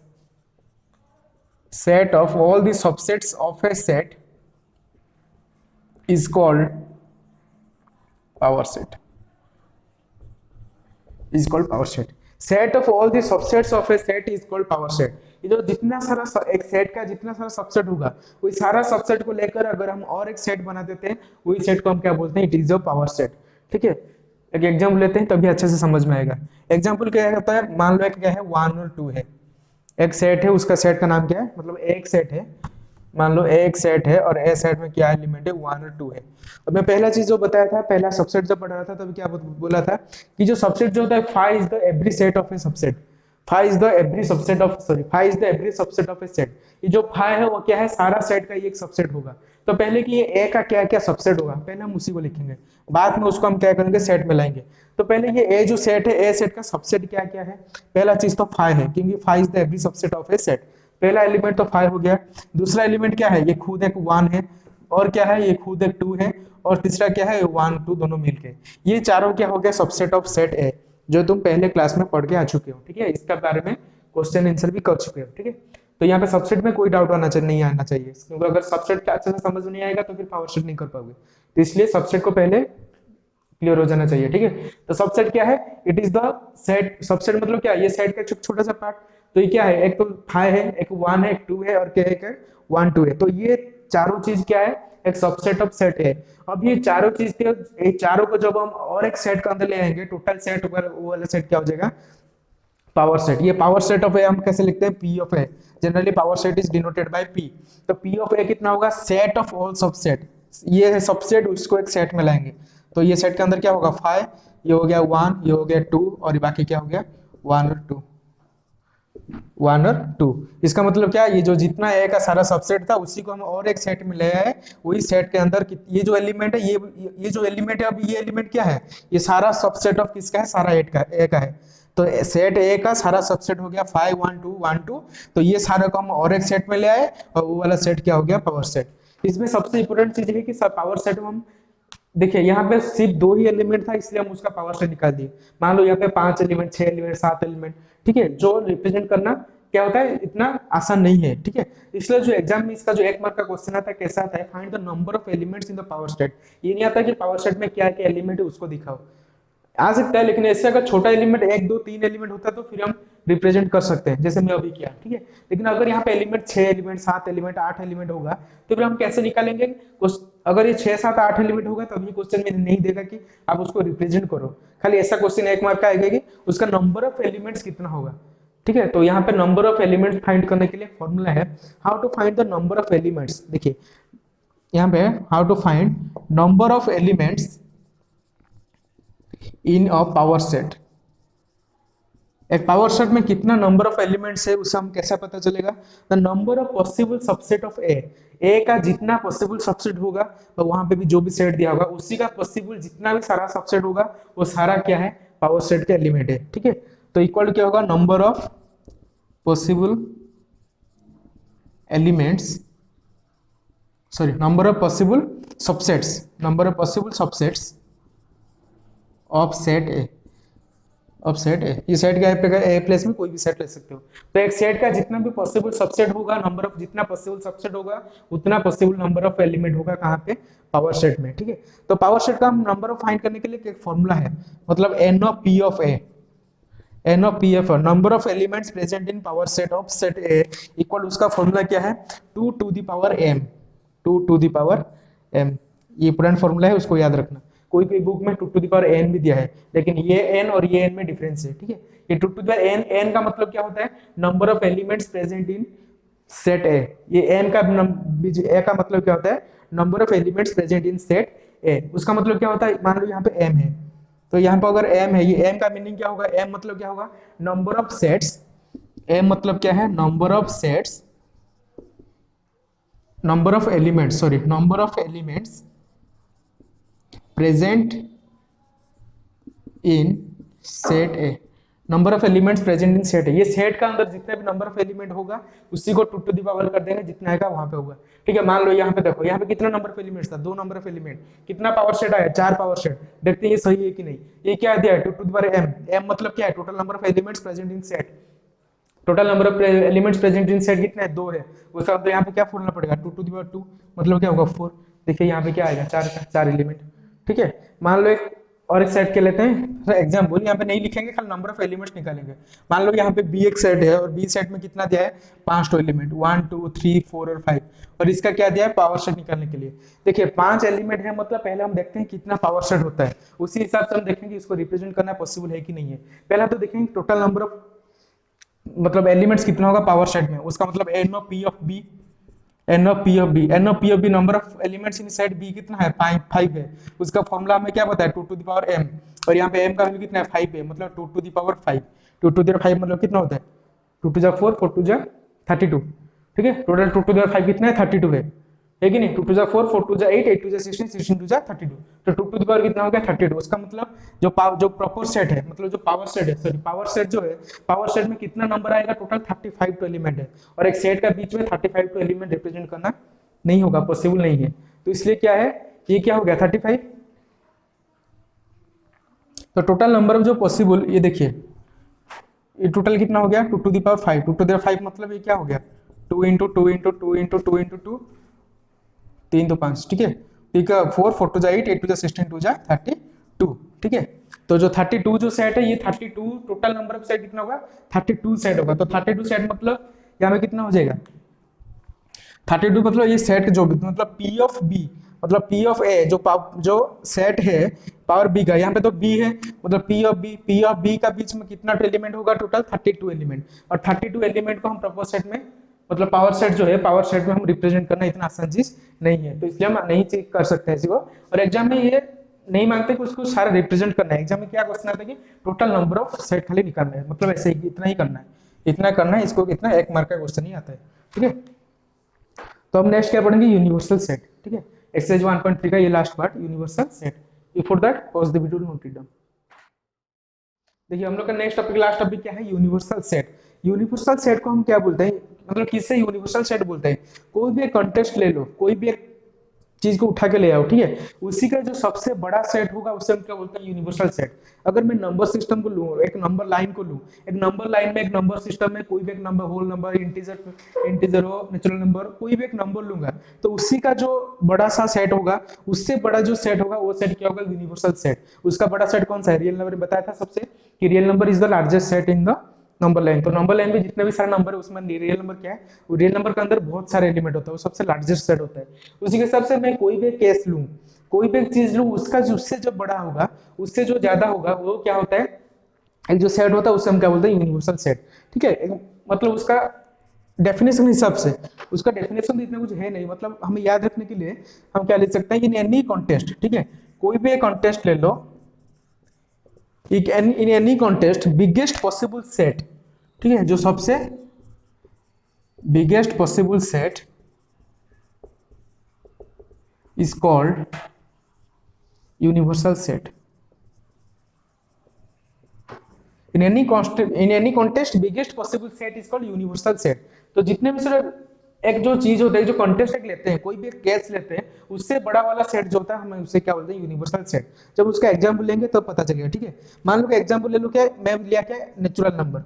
set of all the subsets of a set is called power set, is called power set. Set of all the subsets of a set is called power set. ये जो जितना सारा एक set का जितना सारा subset होगा, वही सारा सबसेट को लेकर अगर हम और एक सेट बना देते हैं, वही सेट को हम क्या बोलते हैं, it is a power set, ठीक है। एक एग्जांपल लेते हैं तभी अच्छे से समझ में आएगा। एग्जांपल क्या होता है, मान लो एक क्या है, 1 और 2 है, एक सेट है, उसका सेट का नाम क्या है, मतलब एक सेट है, मान लो एक सेट है और ए सेट में क्या एलिमेंट है, 1 और 2 है। अब मैं पहला चीज जो बताया था, पहला सबसेट जब पढ़ रहा था तब क्या बोला था कि जो सबसेट जो होता है, phi is the every set of a subset, phi is the every subset of, sorry, phi is the every subset of a set. ये जो फाई है वो क्या है, सारा सेट का ये एक सबसेट होगा। तो पहले कि ये ए का क्या क्या सबसेट होगा, पहले हम उसी को लिखेंगे, बाद में उसको हम क्या करेंगे, सेट में लाएंगे। तो पहले ये ए जो सेट है, ए सेट का सबसेट क्या क्या है, पहला चीज तो फाई है, क्योंकि phi is the every subset of a set, पहला एलिमेंट तो 5 हो गया। दूसरा एलिमेंट क्या है, ये खुद एक 1 है, और क्या है, ये खुद एक 2 है, और तीसरा क्या है 1 2 दोनों मिलके, ये चारों क्या हो गया सबसेट ऑफ सेट ए, जो तुम पहले क्लास में पढ़ के आ चुके हो। ठीक है, इसका बारे में क्वेश्चन आंसर भी कर चुके हो। ठीक है, तो यहाँ पे सबसेट में कोई डाउट नहीं आना चाहिए, क्योंकि अगर सबसेट अच्छे से समझ नहीं आएगा तो फिर पावर सेट नहीं कर पाओगे, तो इसलिए सबसेट को पहले क्लियर हो जाना चाहिए। ठीक है, तो सबसेट क्या है, it is the set, subset मतलब क्या, ये सेट का छोटा सा पार्ट। तो ये क्या है, एक तो 5 है, एक 1 है, एक 2 है, और क्या है, एक 1 2 है। तो ये चारों चीज क्या है, एक सबसेट ऑफ सेट है। अब ये चारों चीज के, ये चारों को जब हम और एक सेट के अंदर ले आएंगे, टोटल सेट, वो वाला सेट क्या हो जाएगा, पावर सेट। ये पावर सेट ऑफ ए हम कैसे लिखते हैं, P of A, generally power set is denoted by P. तो पी ऑफ ए कितना होगा, सेट ऑफ ऑल सबसेट, ये है सबसेट, उसको एक सेट में लाएंगे, तो ये सेट के अंदर क्या होगा 5, ये हो गया 1, ये हो गया 2, और बाकी क्या हो गया 1 और 2, 1 और 2। इसका मतलब क्या है, ये जो जितना ए का सारा सबसेट था उसी को हम और एक सेट में ले आए, वही सेट के अंदर ये जो एलिमेंट है, ये जो एलिमेंट है, अब ये एलिमेंट क्या है, ये सारा सबसेट ऑफ किसका है, सारा ए का है। तो सेट ए का सारा सबसेट हो गया 5 1 2 1 2, तो ये सारे को हम और एक सेट में ले आए, और वो वाला सेट क्या हो गया, पावर सेट। इसमें सबसे इंपॉर्टेंट चीज है कि पावर सेट में हम देखिए, यहाँ पे सिर्फ 2 ही एलिमेंट था, इसलिए हम उसका पावर सेट निकाल दिए। मान लो यहाँ पे 5 एलिमेंट, 6 एलिमेंट, 7 एलिमेंट, ठीक है, जो रिप्रेजेंट करना क्या होता है, इतना आसान नहीं है। ठीक है, इसलिए जो एग्जाम में इसका जो 1 मार्क का क्वेश्चन आता है, कैसा आता है, find the number of elements in the power set. ये नहीं आता कि पावर सेट में क्या क्या एलिमेंट है उसको दिखाओ, आ सकता है, लेकिन ऐसे अगर छोटा एलिमेंट 1 2 3 एलिमेंट होता है तो फिर हम रिप्रेजेंट कर सकते हैं, जैसे मैं अभी किया। ठीक है, लेकिन अगर यहाँ पे एलिमेंट 6 एलिमेंट, 7 एलिमेंट, 8 एलिमेंट होगा, तो फिर हम कैसे निकालेंगे, अगर ये 6 7 8 एलिमेंट होगा तब ये क्वेश्चन में नहीं देगा कि आप उसको रिप्रेजेंट करो, खाली ऐसा क्वेश्चन 1 मार्क का आएगा कि उसका नंबर ऑफ एलिमेंट्स कितना होगा। ठीक है, तो यहाँ पे नंबर ऑफ एलिमेंट्स फाइंड करने के लिए फॉर्मूला है, how to find the number of elements. देखिए यहाँ पे how to find number of elements in a power set. एक पावर सेट में कितना नंबर ऑफ एलिमेंट्स है उसे हम कैसे पता चलेगा, the number of possible subset of A का जितना पॉसिबल सबसेट होगा, तो वहां पे भी जो भी सेट दिया होगा उसी का पॉसिबल जितना भी सारा सबसेट होगा, वो सारा क्या है, पावर सेट के एलिमेंट है। ठीक है, तो इक्वल क्या होगा, number of possible elements, sorry number of possible subsets, number of possible subsets of set ए, अब सेट है, ये सेट क्या है, ए प्लेस में कोई भी सेट ले सकते हो। तो एक सेट का जितना भी पॉसिबल सबसेट होगा, नंबर ऑफ जितना पॉसिबल सबसेट होगा उतना पॉसिबल नंबर ऑफ एलिमेंट होगा, कहाँ पे, पावर सेट में। ठीक है, तो पावर सेट का नंबर ऑफ फाइंड करने के लिए एक फॉर्मूला है, मतलब n of P of A, n of P F, number of elements present in power set of set A equal, उसका फॉर्मूला क्या है, 2 to the power m, 2 to the power m। ये पुराना फॉर्मूला है, उसको याद रखना। कोई कोई बुक में 2 टू द पावर n भी दिया है, लेकिन ये n और ये n में डिफरेंस है। ठीक है, ये 2 टू द पावर n का मतलब क्या होता है, number of elements present in set ए। ये n का a का मतलब क्या होता है, number of elements present in set ए। उसका मतलब क्या होता है, मान लो यहाँ पे m है, तो यहाँ पर अगर m है, ये m का मीनिंग क्या होगा, m मतलब क्या होगा, नंबर ऑफ सेट्स, m मतलब क्या है, number of sets, number of elements, sorry number of elements present in set A, number of elements present in set है। ये सेट का अंदर जितने भी नंबर ऑफ एलिमेंट होगा उसी को 2 टू द पावर कर देंगे, जितना आएगा वहां पे होगा। ठीक है, मान लो यहाँ पे देखो, यहाँ पे कितना नंबर ऑफ एलिमेंट्स था, 2 नंबर ऑफ एलिमेंट, कितना पावर सेट आया, 4 पावर सेट। देखते हैं ये सही है कि नहीं। ये क्या दिया है, 2 to the power m, m मतलब क्या है, total number of elements present in set, total number of elements present in set कितना है, 2 है। उसका मतलब यहाँ पे क्या फॉर्मूला पड़ेगा, 2 टू द पावर 2 मतलब क्या होगा 4। देखिए यहाँ पे क्या आएगा, 4 एलिमेंट। ठीक है, मान लो एक और एक सेट के लेते हैं एग्जाम्पल, यहाँ पे नहीं लिखेंगे, खाली नंबर ऑफ एलिमेंट्स निकालेंगे। मान लो यहाँ पे बी एक सेट है, और बी सेट में कितना दिया है, 5 एलिमेंट, 1 2 3 4 और 5, और इसका क्या दिया है, पावर सेट निकालने के लिए। देखिए 5 एलिमेंट है, मतलब पहले हम देखते हैं कितना पावर सेट होता है, उसी हिसाब से हम देखेंगे इसको रिप्रेजेंट करना पॉसिबल है कि नहीं है। पहला तो देखेंगे टोटल नंबर ऑफ, मतलब एलिमेंट्स कितना होगा पावर सेट में, उसका मतलब n of P of B, n of P of B, n of P of B, number of elements in set B कितना है, 5 है। उसका फॉर्मूला हमें क्या पता है, 2 टू द पावर m, और यहाँ पे m का वैल्यू कितना है, 5 है, मतलब 2 to the power 5, 2 to the power 5 मतलब कितना होता है, 2 टू जा 4, 4 टू जा 32। ठीक है, टोटल 2 टू द पावर 5 कितना है, 32 है कि नहीं, 2 टू जा 4, 4 टू जा 8, 8 टू जा 16, 16 टू जा 32, तो 2 टू द पावर कितना हो गया, 32। उसका मतलब जो प्रॉपर सेट है, मतलब जो पावर सेट है, सॉरी पावर सेट जो है, पावर सेट में कितना नंबर आएगा, टोटल 35 टू एलिमेंट है, और एक सेट का बीच में 35 टू एलिमेंट रिप्रेजेंट करना नहीं होगा, पॉसिबल नहीं है। तो इसलिए क्या है, ये क्या हो गया 35। तो टोटल नंबर ऑफ जो पॉसिबल, ये देखिए ये टोटल कितना हो गया 2 to the power 5। 2 to the power 5 मतलब ये क्या हो गया 2 इंटू 2 इंटू 2 इंटू 2 इंटू 2, 3 तो 5, ठीक है। ठीक है 4 4 टू जा 8, 8 टू जा 16, 2 जा 32, ठीक है। तो जो 32 जो सेट है, ये 32 टोटल नंबर ऑफ सेट कितना होगा 32 सेट होगा। तो 32 सेट मतलब यहाँ में कितना हो जाएगा 32 मतलब ये सेट जो भी मतलब P ऑफ B मतलब P ऑफ A जो सेट है पावर B का, यहाँ पे तो B है मतलब P ऑफ B का बीच में कितना एलिमेंट होगा टोटल 32 एलिमेंट। और 32 एलिमेंट को हम प्रपोज सेट में मतलब पावर सेट जो है पावर सेट में हम रिप्रेजेंट करना इतना आसान चीज नहीं है, तो इसलिए हम नहीं चेक कर सकते हैं इसी को। और एग्जाम में ये नहीं मांगते कि उसको सारा रिप्रेजेंट करना है। एग्जाम में क्या क्वेश्चन आता है कि टोटल नंबर ऑफ सेट खाली निकालना है, मतलब ऐसे ही इतना ही करना है, इतना करना है, इसको कितना 1 मार्क का क्वेश्चन ही आता है, ठीक है। तो हम नेक्स्ट क्या पढ़ेंगे यूनिवर्सल सेट, ठीक है। एक्सरसाइज 1.3 का ये last part universal set. Before that pause the video, note it down. देखिए हम लोग का नेक्स्ट टॉपिक लास्ट टॉपिक क्या है यूनिवर्सल सेट। यूनिवर्सल सेट को हम क्या बोलते हैं, मतलब किससे यूनिवर्सल सेट बोलते हैं, कोई भी एक कॉन्टेक्स्ट ले लो, कोई भी एक चीज को उठा के ले आओ, ठीक है, उसी का जो सबसे बड़ा सेट होगा उसे हम क्या बोलते हैं यूनिवर्सल सेट। अगर मैं नंबर सिस्टम को लूं, एक नंबर लाइन को लूं, एक नंबर लाइन में एक नंबर सिस्टम में कोई भी एक नंबर होल नंबर इंटीजर हो नेचुरल नंबर कोई भी एक नंबर लूंगा, तो उसी का जो बड़ा सा सेट होगा उससे बड़ा जो सेट होगा वो सेट क्या होगा यूनिवर्सल सेट। उसका बड़ा सेट कौन सा है, रियल नंबर। बताया था सबसे कि real number is the largest set in the number line. तो नंबर लाइन में जितने भी सारे नंबर है उसमें रियल नंबर क्या है, वो रियल नंबर के अंदर बहुत सारे एलिमेंट होता है, वो सबसे लार्जेस्ट सेट होता है। उसी के हिसाब से मैं कोई भी केस लूं, कोई भी चीज लूं, उसका उससे जो बड़ा होगा उससे जो ज्यादा होगा वो क्या होता है, एक जो सेट होता है उसे हम क्या बोलते हैं यूनिवर्सल सेट, ठीक है। मतलब उसका डेफिनेशन हिसाब से, उसका डेफिनेशन इतना कुछ है नहीं, मतलब हमें याद रखने के लिए हम क्या लिख सकते हैं इन एनी कॉन्टेस्ट, ठीक है। कोई भी एक कॉन्टेस्ट ले लो, in any contest biggest possible set, ठीक है, जो सबसे biggest possible set is called universal set. In any contest biggest possible set is called universal set. तो जितने भी सिर्फ एक जो चीज होता है, जो कॉन्टेस्ट एक लेते हैं, कोई भी एक केस लेते हैं, उससे बड़ा वाला सेट जो होता है हमें उसे क्या बोलते हैं यूनिवर्सल सेट। जब उसका एग्जांपल लेंगे तो पता चलेगा, ठीक है। मान लो कि एग्जांपल ले लो, क्या मैं लिया क्या नेचुरल नंबर,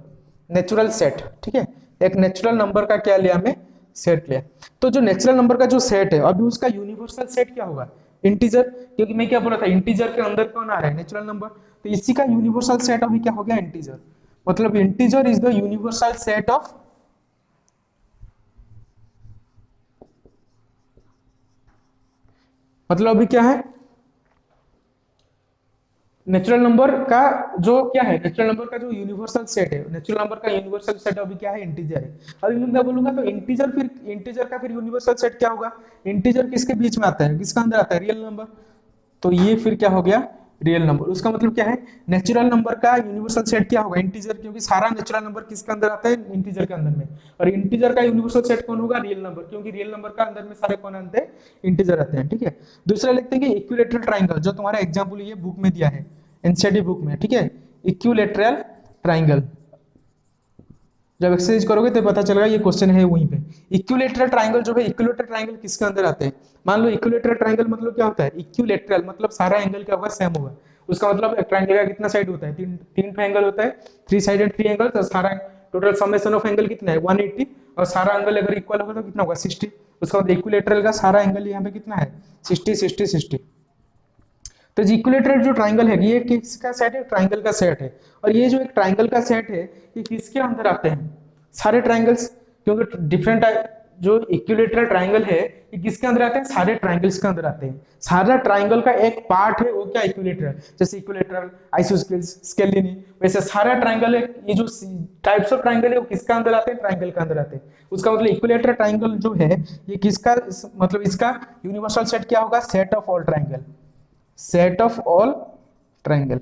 नेचुरल सेट, ठीक है। एक नेचुरल नंबर का क्या लिया मैं सेट लिया, तो जो नेचुरल नंबर का जो सेट है अभी उसका यूनिवर्सल सेट क्या होगा इंटीजर, क्योंकि मैं क्या बोला था इंटीजर के अंदर कौन आ रहा है नेचुरल नंबर, तो इसी का यूनिवर्सल सेट अभी क्या हो गया इंटीजर। मतलब integer is the universal set of, मतलब अभी क्या है नेचुरल नंबर का जो क्या है, नेचुरल नंबर का जो यूनिवर्सल सेट है, नेचुरल नंबर का यूनिवर्सल सेट अभी क्या है इंटीजर है। अभी मैं क्या बोलूंगा तो इंटीजर, फिर इंटीजर का फिर यूनिवर्सल सेट क्या होगा, इंटीजर किसके बीच में आता है, किसका अंदर आता है रियल नंबर, तो ये फिर क्या हो गया रियल नंबर। उसका मतलब क्या है नेचुरल नंबर का यूनिवर्सल सेट क्या होगा इंटीजर, क्योंकि सारा नेचुरल नंबर किसके अंदर आता है इंटीजर के अंदर में, और इंटीजर का यूनिवर्सल सेट कौन होगा रियल नंबर, क्योंकि रियल नंबर का अंदर में सारे कौन आते हैं इंटीजर आते हैं, ठीक है। दूसरा लिखते हैं कि इक्विलेटरल ट्राइंगल, जो तुम्हारा एग्जांपल ये बुक में दिया है एनसीईआरटी बुक में, ठीक है। इक्विलेटरल ट्राइंगल जब एक्सरसाइज करोगे तो पता चलेगा ये क्वेश्चन है वहीं पे। इक्विलेटरल ट्राइंगल जो है, इक्विलेटरल ट्राइंगल किसके अंदर आते हैं, मान लो इक्विलेटरल ट्राइंगल मतलब क्या होता है, इक्विलेटरल मतलब सारा एंगल क्या होगा सेम होगा। उसका मतलब एक ट्राइंगल का कितना साइड होता है, तीन एंगल होता है, 3 साइडेड ट्राइंगल, तो सारा टोटल समेशन ऑफ एंगल कितना है 180, और सारा एंगल अगर इक्वल होगा तो कितना होगा 60। उसका मतलब इक्विलेटरल का सारा एंगल यहाँ पे कितना है 60 60 60। तो इक्विलेटरल जो ट्राइंगल है ये किसका सेट है, ट्राइंगल का सेट है। और ये जो एक ट्राइंगल का सेट है ये किसके अंदर आते हैं सारे ट्राइंगल्स, क्योंकि डिफरेंट जो इक्विलेटरल ट्राइंगल है ये किसके अंदर आते हैं सारे ट्राइंगल्स के अंदर आते हैं। सारा ट्राइंगल का एक पार्ट है वो क्या इक्विलेटरल, जैसे इक्विलेटरल आइसोस्केल्स स्केलिनी, वैसे सारा ट्राइंगल है, ये जो टाइप्स ऑफ ट्राइंगल है वो किसका अंदर आते हैं ट्राइंगल के अंदर आते हैं। उसका मतलब इक्विलेटरल ट्राइंगल जो है ये किसका मतलब इसका यूनिवर्सल सेट क्या होगा set of all triangle, set of all triangle.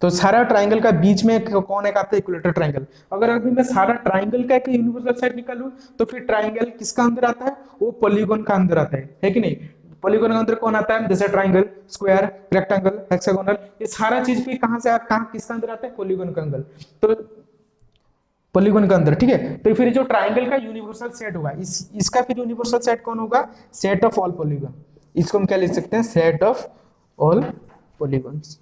तो सारा ट्राइंगल का बीच में कौन एक आता है इक्विलेटरल ट्राइंगल। अगर अभी मैं सारा ट्राइंगल का एक यूनिवर्सल सेट निकालूं तो फिर ट्राइंगल किसका अंदर आता है वो पॉलीगॉन का अंदर आता है कि नहीं। पॉलीगॉन के अंदर कौन आता है जैसे ट्राइंगल, स्क्वायर, रेक्टेंगल, हेक्सागोनल, ये सारा चीज भी कहां से कहां किसका अंदर आता है पॉलीगॉन का अंदर। तो पॉलीगॉन के अंदर, ठीक है। तो फिर जो ट्राइंगल का यूनिवर्सल सेट होगा, इसका फिर यूनिवर्सल सेट कौन होगा, सेट ऑफ ऑल पॉलीगॉन। इसको हम क्या लिख सकते हैं, सेट ऑफ ऑल पॉलीगॉन्स।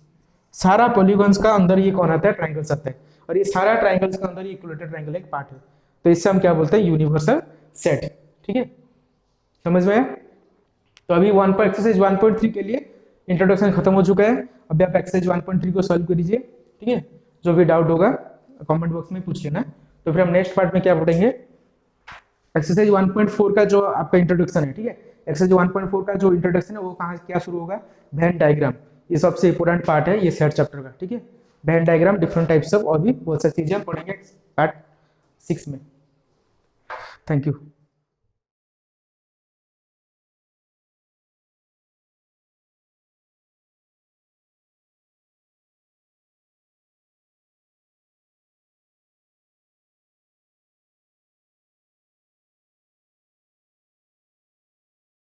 सारा पॉलीगॉन्स का अंदर ये कौन आता है, ट्राइंगल्स आता है, और ये सारा ट्राइंगल्स का अंदर ये इक्विलेटरल ट्राइंगल एक पार्ट है। तो इससे हम क्या बोलते हैं, यूनिवर्सल सेट, ठीक है, समझ में आया। तो अभी एक्सरसाइज 1.3 के लिए इंट्रोडक्शन खत्म हो चुका है। अभी आप एक्सरसाइज 1.3 को सॉल्व कीजिए, ठीक है। जो भी डाउट होगा कमेंट बॉक्स में पूछ लेना। तो फिर हम नेक्स्ट पार्ट में क्या पढ़ेंगे, एक्सरसाइज 1.4 का जो आपका इंट्रोडक्शन है, ठीक है। एक्सरसाइज 1.4 का जो इंट्रोडक्शन है वो कहाँ क्या शुरू होगा, वेन डायग्राम, ये सबसे इंपॉर्टेंट पार्ट है ये थर्ड चैप्टर का, ठीक है। Venn diagram, different types of, और भी बहुत सारी चीजें हम पढ़ेंगे पार्ट 6 में। Thank you.